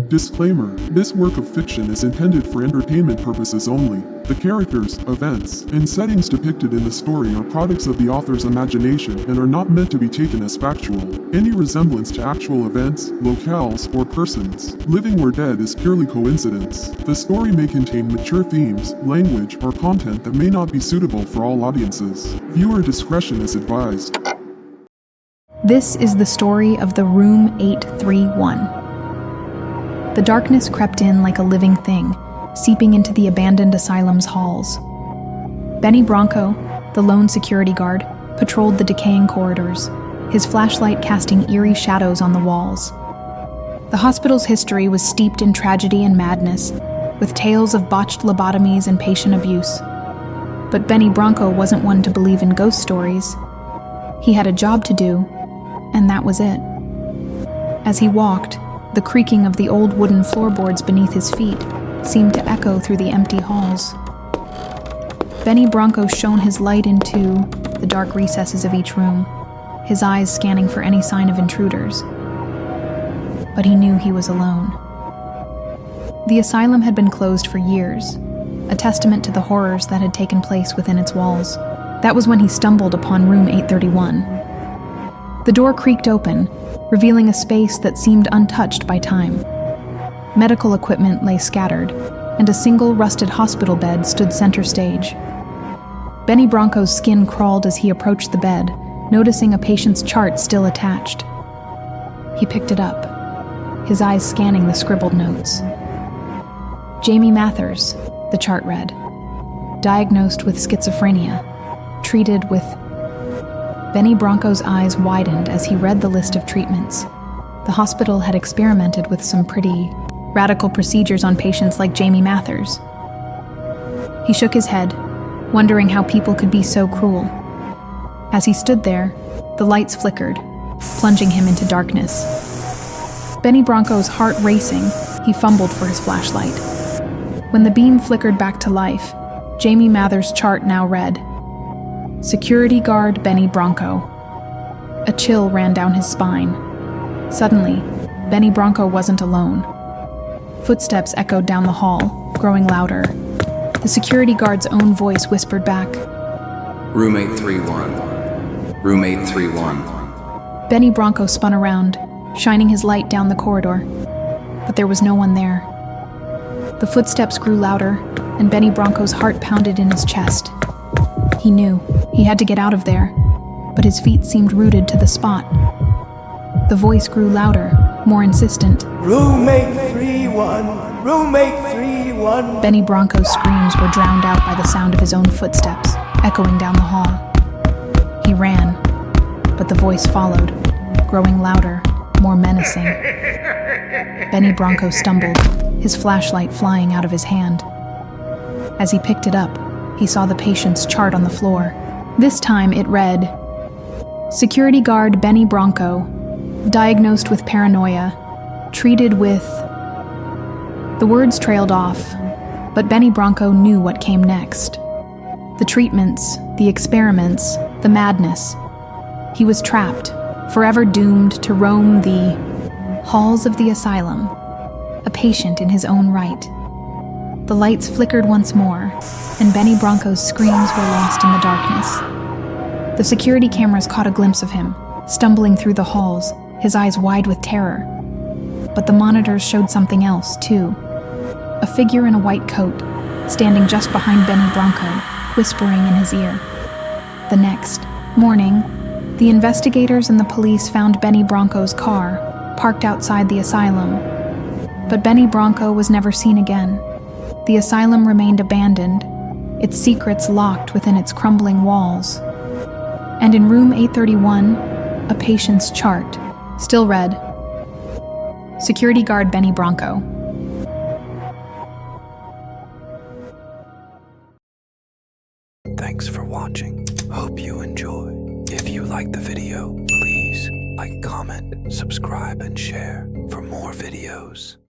Disclaimer: this work of fiction is intended for entertainment purposes only. The characters, events, and settings depicted in the story are products of the author's imagination and are not meant to be taken as factual. Any resemblance to actual events, locales, or persons, living or dead, is purely coincidence. The story may contain mature themes, language, or content that may not be suitable for all audiences. Viewer discretion is advised. This is the story of the Room 831. The darkness crept in like a living thing, seeping into the abandoned asylum's halls. Benny Bronco, the lone security guard, patrolled the decaying corridors, his flashlight casting eerie shadows on the walls. The hospital's history was steeped in tragedy and madness, with tales of botched lobotomies and patient abuse. But Benny Bronco wasn't one to believe in ghost stories. He had a job to do, and that was it. As he walked, the creaking of the old wooden floorboards beneath his feet seemed to echo through the empty halls. Benny Bronco shone his light into the dark recesses of each room, his eyes scanning for any sign of intruders. But he knew he was alone. The asylum had been closed for years, a testament to the horrors that had taken place within its walls. That was when he stumbled upon Room 831. The door creaked open, revealing a space that seemed untouched by time. Medical equipment lay scattered, and a single rusted hospital bed stood center stage. Benny Bronco's skin crawled as he approached the bed, noticing a patient's chart still attached. He picked it up, his eyes scanning the scribbled notes. Jamie Mathers, the chart read, diagnosed with schizophrenia, treated with... Benny Bronco's eyes widened as he read the list of treatments. The hospital had experimented with some pretty radical procedures on patients like Jamie Mathers. He shook his head, wondering how people could be so cruel. As he stood there, the lights flickered, plunging him into darkness. Benny Bronco's heart racing, he fumbled for his flashlight. When the beam flickered back to life, Jamie Mathers' chart now read, Security Guard Benny Bronco. A chill ran down his spine. Suddenly, Benny Bronco wasn't alone. Footsteps echoed down the hall, growing louder. The security guard's own voice whispered back, Room 831. Room 831. Benny Bronco spun around, shining his light down the corridor. But there was no one there. The footsteps grew louder, and Benny Bronco's heart pounded in his chest. He knew he had to get out of there, but his feet seemed rooted to the spot. The voice grew louder, more insistent. Room 831, room 831. Benny Bronco's screams were drowned out by the sound of his own footsteps, echoing down the hall. He ran, but the voice followed, growing louder, more menacing. Benny Bronco stumbled, his flashlight flying out of his hand. As he picked it up, he saw the patient's chart on the floor. This time it read, Security Guard Benny Bronco, diagnosed with paranoia, treated with... The words trailed off, but Benny Bronco knew what came next. The treatments, the experiments, the madness. He was trapped, forever doomed to roam the halls of the asylum, a patient in his own right. The lights flickered once more, and Benny Bronco's screams were lost in the darkness. The security cameras caught a glimpse of him, stumbling through the halls, his eyes wide with terror. But the monitors showed something else, too. A figure in a white coat, standing just behind Benny Bronco, whispering in his ear. The next morning, the investigators and the police found Benny Bronco's car, parked outside the asylum. But Benny Bronco was never seen again. The asylum remained abandoned, its secrets locked within its crumbling walls. And in room 831, a patient's chart still read, Security Guard Benny Bronco. Thanks for watching. Hope you enjoy. If you like the video, please like, comment, subscribe, and share for more videos.